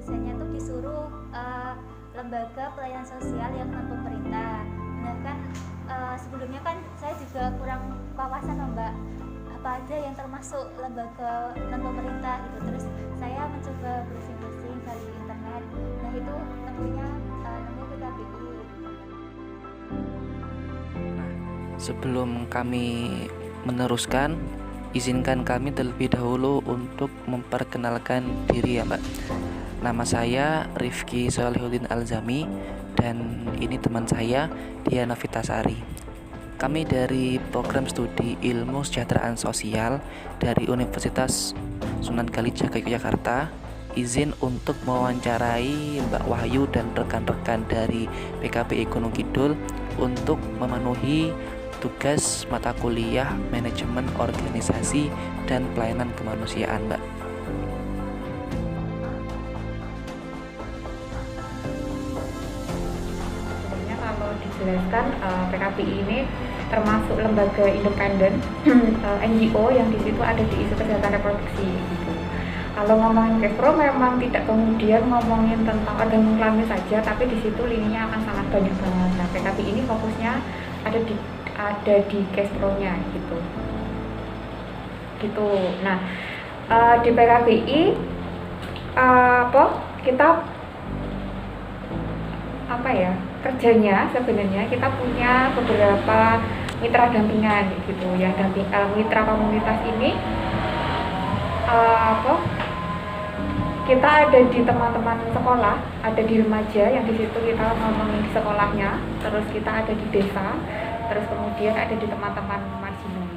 dosennya tuh disuruh lembaga pelayanan sosial yang non pemerintah. Nah kan sebelumnya kan saya juga kurang wawasan Mbak, apa aja yang termasuk lembaga non pemerintah gitu. Terus saya mencoba browsing-browsing dari internet. Nah itu tentunya nemu PKBI. Sebelum kami meneruskan, izinkan kami terlebih dahulu untuk memperkenalkan diri ya Mbak. Nama saya Rifki Solihuddin Alzami dan ini teman saya Diana Vitasari. Kami dari program studi Ilmu Kesejahteraan Sosial dari Universitas Sunan Kalijaga Yogyakarta. Izin untuk mewawancarai Mbak Wahyu dan rekan-rekan dari PKBI Gunung Kidul untuk memenuhi tugas mata kuliah Manajemen Organisasi dan Pelayanan Kemanusiaan, Mbak. Sebenarnya kalau dijelaskan PKBI ini termasuk lembaga independen NGO yang di situ ada di isu kesehatan reproduksi gitu. Kalau ngomongin Kespro memang tidak kemudian ngomongin tentang organ kelamin saja, tapi di situ lininya akan sangat banyak banget. Nah, PKBI ini fokusnya ada di Kespro-nya gitu. Gitu. Nah, di PKBI kita kerjanya sebenarnya kita punya beberapa mitra dampingan gitu. Yang mitra komunitas ini kita ada di teman-teman sekolah, ada di remaja yang di situ kita ngomongin di sekolahnya, terus kita ada di desa, terus kemudian ada di teman-teman marginal.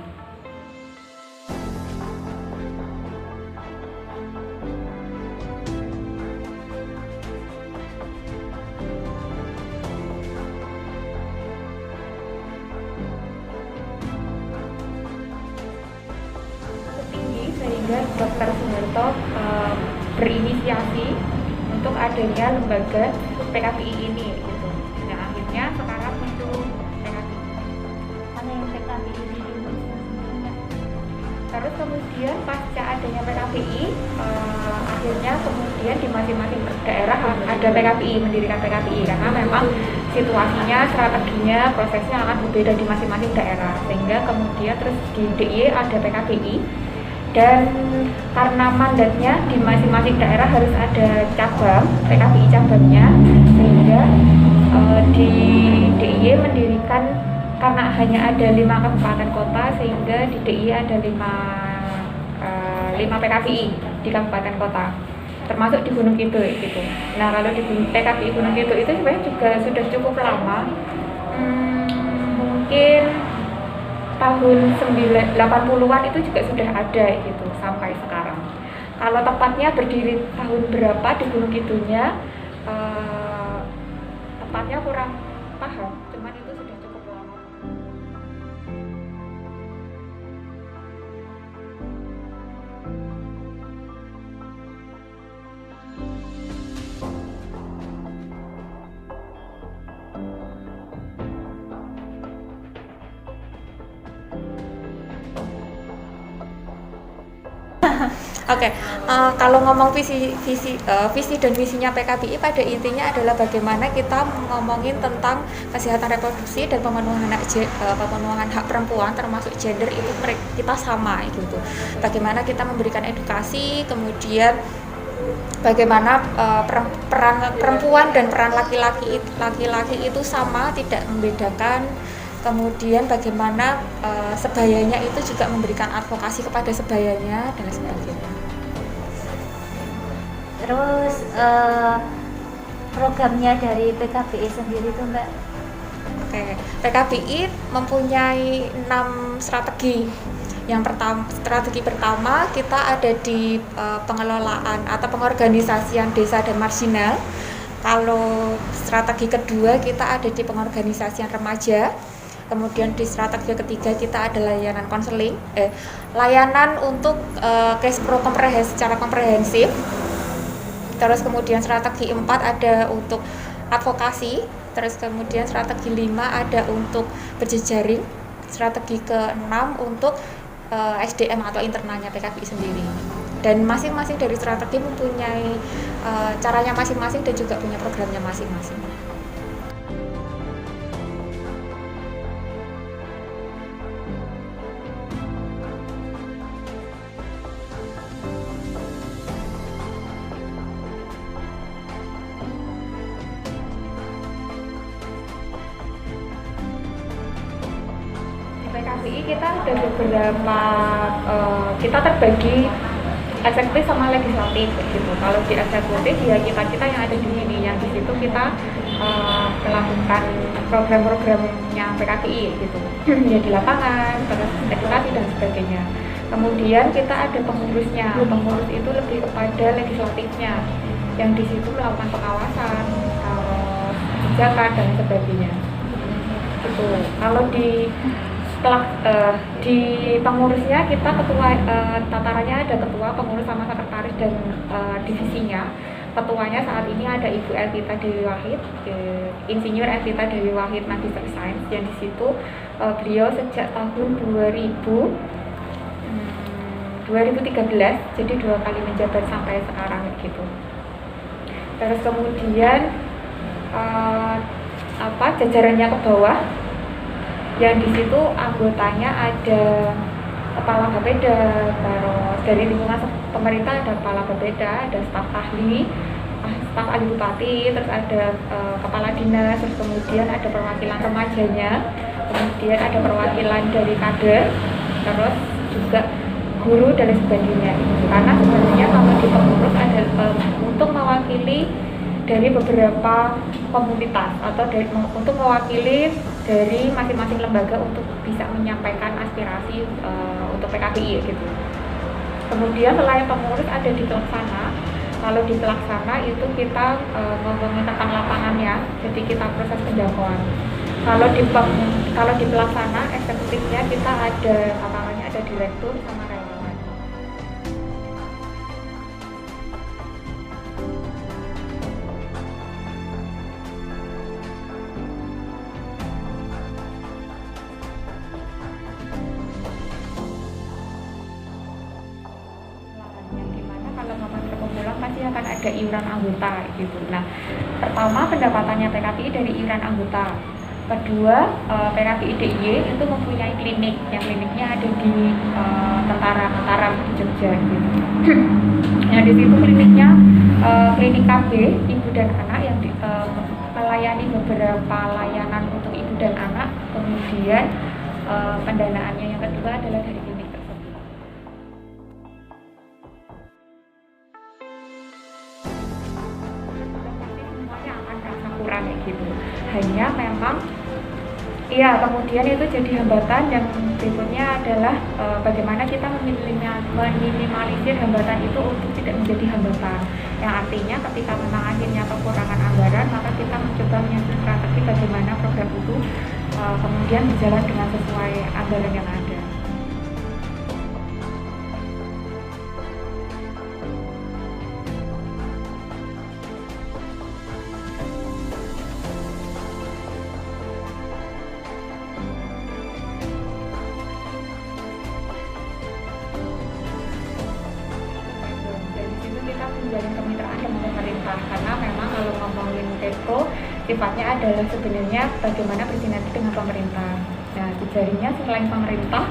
Tinggi sehingga Dr. Soeharto berinisiasi untuk adanya lembaga PKBI ini gitu. Nah akhirnya sekarang muncul PKBI. Karena yang PKBI di Indonesia. Terus kemudian pasca adanya PKBI, akhirnya kemudian di masing-masing daerah ada PKBI, mendirikan PKBI karena memang situasinya, strateginya, prosesnya akan berbeda di masing-masing daerah. Sehingga kemudian terus di DIY ada PKBI. Dan karena mandatnya di masing-masing daerah harus ada cabang, PKBI cabangnya, sehingga di DIY mendirikan, karena hanya ada 5 kabupaten kota, sehingga di DIY ada 5 PKBI di kabupaten kota, termasuk di Gunung Kidul gitu. Nah kalau di PKBI Gunung Kidul itu sebenarnya juga sudah cukup lama, mungkin tahun 80-an itu juga sudah ada gitu sampai sekarang. Kalau tepatnya berdiri tahun berapa di Gunung Kidulnya, tepatnya kurang paham, cuman itu sudah cukup lama. Oke, kalau ngomong visi dan misinya PKBI pada intinya adalah bagaimana kita ngomongin tentang kesehatan reproduksi dan pemenuhan hak perempuan termasuk gender itu kita sama gitu. Bagaimana kita memberikan edukasi, kemudian bagaimana peran perempuan dan peran laki-laki itu sama, tidak membedakan. Kemudian bagaimana sebayanya itu juga memberikan advokasi kepada sebayanya dan sebagainya. Terus programnya dari PKBI sendiri tuh Mbak? Oke, PKBI mempunyai 6 strategi. Strategi pertama kita ada di pengelolaan atau pengorganisasian desa dan marginal. Kalau strategi kedua kita ada di pengorganisasian remaja. Kemudian di strategi ketiga kita ada layanan konseling, layanan untuk Kespro secara komprehensif. Terus kemudian strategi 4 ada untuk advokasi. Terus kemudian strategi 5 ada untuk berjejaring. Strategi ke-6 untuk SDM atau internalnya PKBI sendiri. Dan masing-masing dari strategi mempunyai caranya masing-masing dan juga punya programnya masing-masing. PKBI kita ada beberapa, kita terbagi eksekutif sama legislatif gitu. Kalau di eksekutif ya kita yang ada di sini, yang di situ kita melakukan program-programnya PKBI gitu, ya di lapangan, terus edukasi dan sebagainya. Kemudian kita ada pengurusnya, pengurus itu lebih kepada legislatifnya, yang di situ melakukan pengawasan, kebijakan dan sebagainya. Gitu. Kalau di pengurusnya kita ketua, tatarannya ada ketua, pengurus sama sekretaris dan divisinya. Ketuanya saat ini ada Ibu Elvita Dewi Wahid, Insinyur Elvita Dewi Wahid Magister Sains, yang di situ beliau sejak tahun 2013, jadi 2 kali menjabat sampai sekarang gitu. Terus kemudian jajarannya ke bawah, yang di situ anggotanya ada kepala Bapeda, terus dari lingkungan pemerintah ada kepala Bapeda, ada staf ahli bupati, terus ada kepala dinas, terus kemudian ada perwakilan remajanya, kemudian ada perwakilan dari kader, terus juga guru dan sebagainya. Karena sebenarnya kalau di pengurus ada untuk mewakili dari beberapa komunitas atau untuk mewakili dari masing-masing lembaga untuk bisa menyampaikan aspirasi untuk PKBI gitu. Kemudian selain pengurus ada di pelaksana. Kalau di pelaksana itu kita ngomongin tentang lapangannya, jadi kita proses penjangkauan. Kalau di pelaksana eksekutifnya kita ada ada direktur sama relawan. Pasti akan ada iuran anggota gitu. Nah, pertama pendapatannya PKBI dari iuran anggota. Kedua, PKBI DIY itu mempunyai klinik, yang kliniknya ada di Tentara di Jogja gitu. Nah, di situ kliniknya klinik KB ibu dan anak yang melayani beberapa layanan untuk ibu dan anak. Kemudian pendanaannya yang kedua adalah dari klinik tersebut. Kurang gitu. Hanya memang kemudian itu jadi hambatan. Yang berikutnya adalah bagaimana kita meminimalisir hambatan itu untuk tidak menjadi hambatan. Yang artinya ketika memang akhirnya kekurangan anggaran, maka kita mencoba menyusun strategi bagaimana program itu kemudian berjalan dengan sesuai anggaran yang ada. Menjalin kemitraan dengan pemerintah, karena memang kalau ngomongin Tekro sifatnya adalah sebenarnya bagaimana bersinergi dengan pemerintah. Nah, jejaringnya selain pemerintah,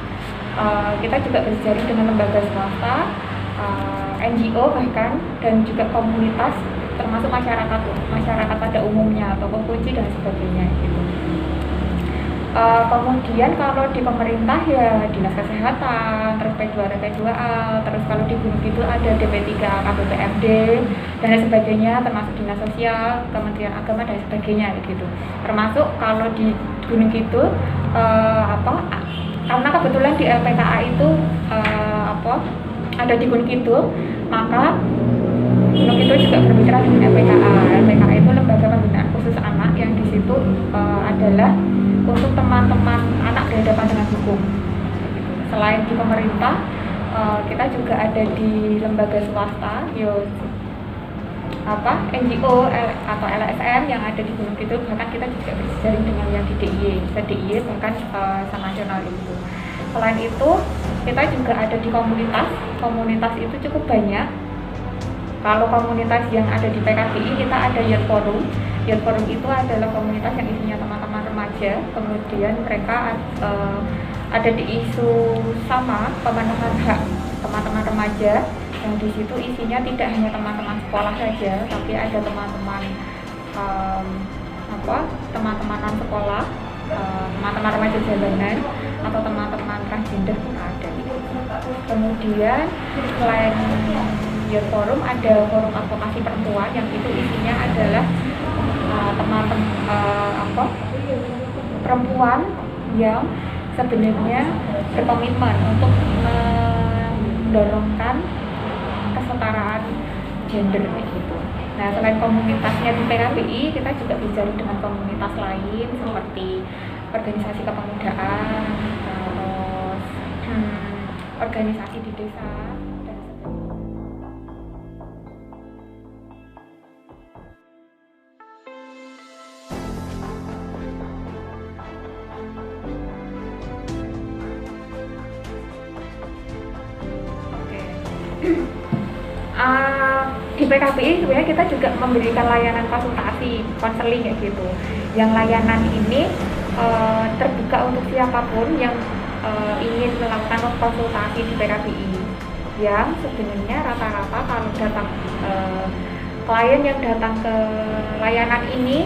kita juga berjejaring dengan lembaga swasta, NGO bahkan, dan juga komunitas, termasuk masyarakat pada umumnya, toko kunci dan sebagainya gitu. Kemudian kalau di pemerintah ya dinas kesehatan, terus P2R, P2A, terus kalau di Gunung Kidul ada DP3, KBPMD dan lain sebagainya, termasuk dinas sosial, Kementerian Agama dan sebagainya gitu. Termasuk kalau di Gunung Kidul karena kebetulan di LPKA itu ada di Gunung Kidul, maka Gunung Kidul juga bermitra dengan LPKA. LPKA itu lembaga pembinaan khusus anak yang di situ adalah untuk teman-teman anak berhadapan dengan hukum. Selain di pemerintah, kita juga ada di lembaga swasta, NGO atau LSM yang ada di Gunung Kidul. Bahkan kita juga berjejaring dengan yang di DIY, DIY bahkan nasional itu. Selain itu kita juga ada di komunitas itu cukup banyak. Kalau komunitas yang ada di PKBI kita ada Youth Forum. Youth Forum itu adalah komunitas yang isinya teman-teman remaja, kemudian mereka ada di isu sama pemenuhan hak teman-teman remaja. Yang di situ isinya tidak hanya teman-teman sekolah saja, tapi ada teman-teman teman-teman non sekolah, teman-teman remaja jalanan atau teman-teman transgender pun ada. Kemudian selain Youth Forum ada forum advokasi perempuan yang itu isinya adalah teman-teman perempuan yang sebenarnya berkomitmen untuk mendorongkan kesetaraan gender gitu. Nah, selain komunitasnya di PKBI, kita juga bicara dengan komunitas lain seperti organisasi kepemudaan, terus organisasi di desa dan sebagainya. Di PKBI sebenarnya kita juga memberikan layanan konsultasi, konseling kayak gitu. Yang layanan ini terbuka untuk siapapun yang ingin melakukan konsultasi di PKBI. Yang sebenarnya rata-rata kalau datang klien yang datang ke layanan ini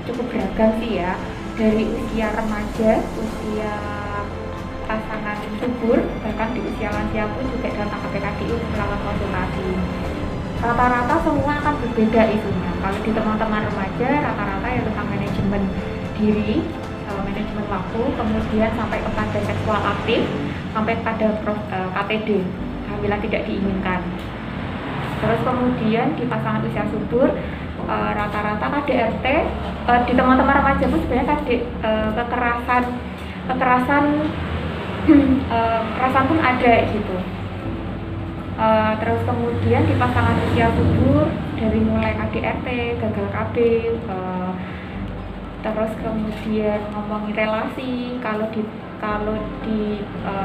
cukup beragam sih ya, dari usia remaja, usia pasangan subur, bahkan di usia lansia pun juga datang ke PKBI untuk melakukan konsultasi. Rata-rata semua akan berbeda isunya. Kalau di teman-teman remaja, rata-rata ya tentang manajemen diri, manajemen waktu, kemudian sampai kepada seksual aktif, sampai pada KTD, kehamilan tidak diinginkan. Terus kemudian di pasangan usia subur, rata-rata KDRT, di teman-teman remaja pun sebenarnya kekerasan pun ada gitu. Terus kemudian di pasangan usia subur dari mulai KDRT, gagal KB, terus kemudian ngomongin relasi. Kalau di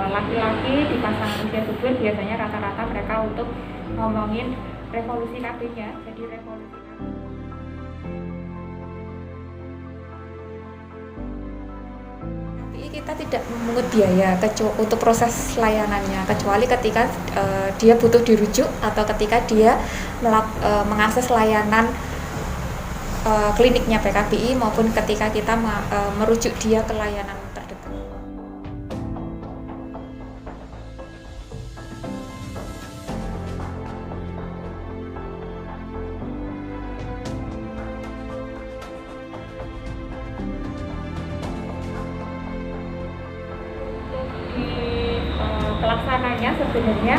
laki-laki di pasangan usia subur biasanya rata-rata mereka untuk ngomongin revolusi KB-nya, jadi revolusi KB. Kita tidak memungut biaya untuk proses layanannya, kecuali ketika dia butuh dirujuk atau ketika dia mengakses layanan kliniknya PKBI maupun ketika kita merujuk dia ke layanan terdekat. Pelaksananya sebenarnya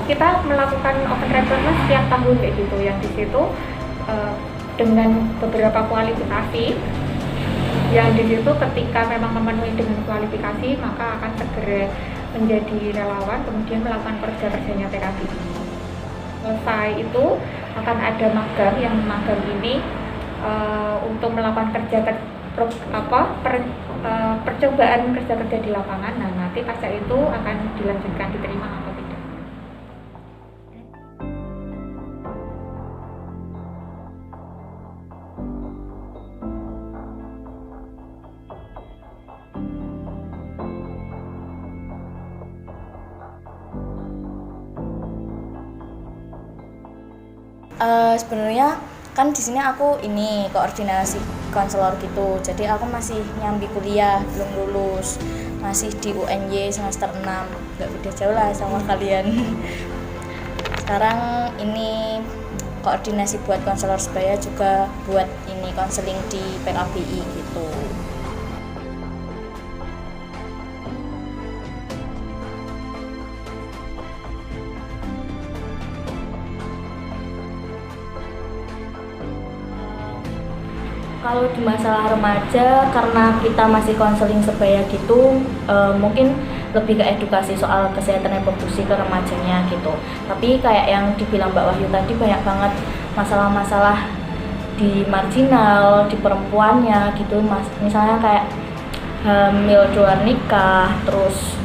kita melakukan open recruitment setiap tahun kayak gitu, yang di situ dengan beberapa kualifikasi, yang di situ ketika memang memenuhi dengan kualifikasi maka akan segera menjadi relawan, kemudian melakukan kerjanya PKBI. Selesai itu akan ada magang, yang magang ini untuk melakukan percobaan kerja di lapangan. Nah, nanti pasca itu akan dilanjutkan diterima atau tidak. Sebenarnya kan di sini aku ini koordinasi konselor gitu, jadi aku masih nyambi kuliah, belum lulus, masih di UNY semester 6, nggak beda jauh lah sama kalian. Sekarang ini koordinasi buat konselor sebaya, juga buat ini konseling di PKBI gitu. Kalau di masalah remaja, karena kita masih konseling sebaya gitu, mungkin lebih ke edukasi soal kesehatan reproduksi ke remajanya gitu. Tapi kayak yang dibilang Mbak Wahyu tadi, banyak banget masalah-masalah di marginal, di perempuannya gitu, misalnya kayak hamil di luar nikah, terus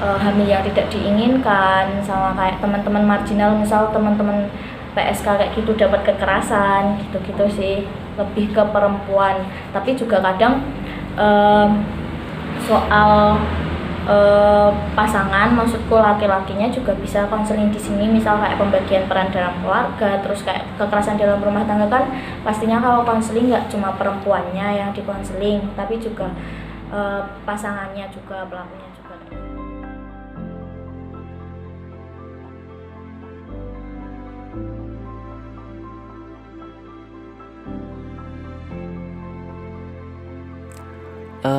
hamil yang tidak diinginkan, sama kayak teman-teman marginal, misal teman-teman PSK kayak gitu dapat kekerasan gitu-gitu sih, lebih ke perempuan. Tapi juga kadang soal pasangan, maksudku laki-lakinya juga bisa konseling di sini, misal kayak pembagian peran dalam keluarga, terus kayak kekerasan dalam rumah tangga kan pastinya kalau konseling nggak cuma perempuannya yang dikonseling, tapi juga pasangannya juga, pelakunya juga.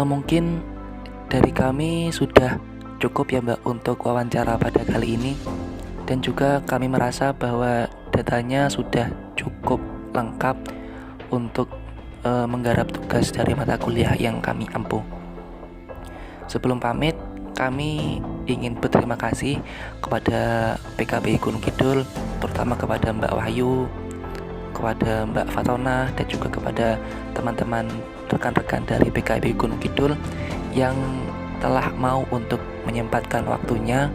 Mungkin dari kami sudah cukup ya Mbak untuk wawancara pada kali ini, dan juga kami merasa bahwa datanya sudah cukup lengkap untuk menggarap tugas dari mata kuliah yang kami ampuh. Sebelum pamit, kami ingin berterima kasih kepada PKBI Gunung Kidul, terutama kepada Mbak Wahyu, kepada Mbak Fatona, dan juga kepada teman-teman rekan-rekan dari PKBI Gunung Kidul yang telah mau untuk menyempatkan waktunya,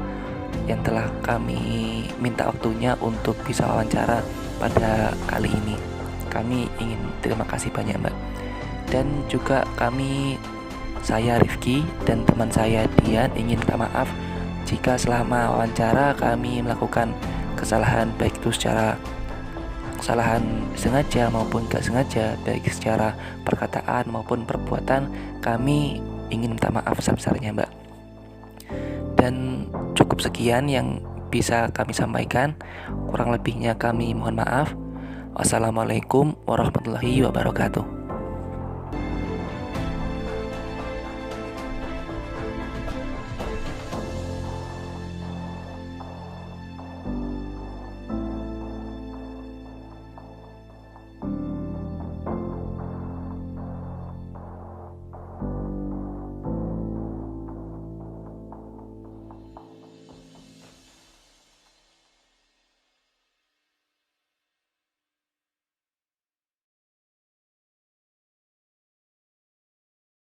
yang telah kami minta waktunya untuk bisa wawancara pada kali ini. Kami ingin terima kasih banyak Mbak. Dan juga saya Rifki dan teman saya Dian ingin minta maaf jika selama wawancara kami melakukan kesalahan, baik itu secara kesalahan sengaja maupun gak sengaja, baik secara perkataan maupun perbuatan. Kami ingin minta maaf sebesar-besarnya Mbak. Dan cukup sekian yang bisa kami sampaikan, kurang lebihnya kami mohon maaf. Wassalamualaikum warahmatullahi wabarakatuh.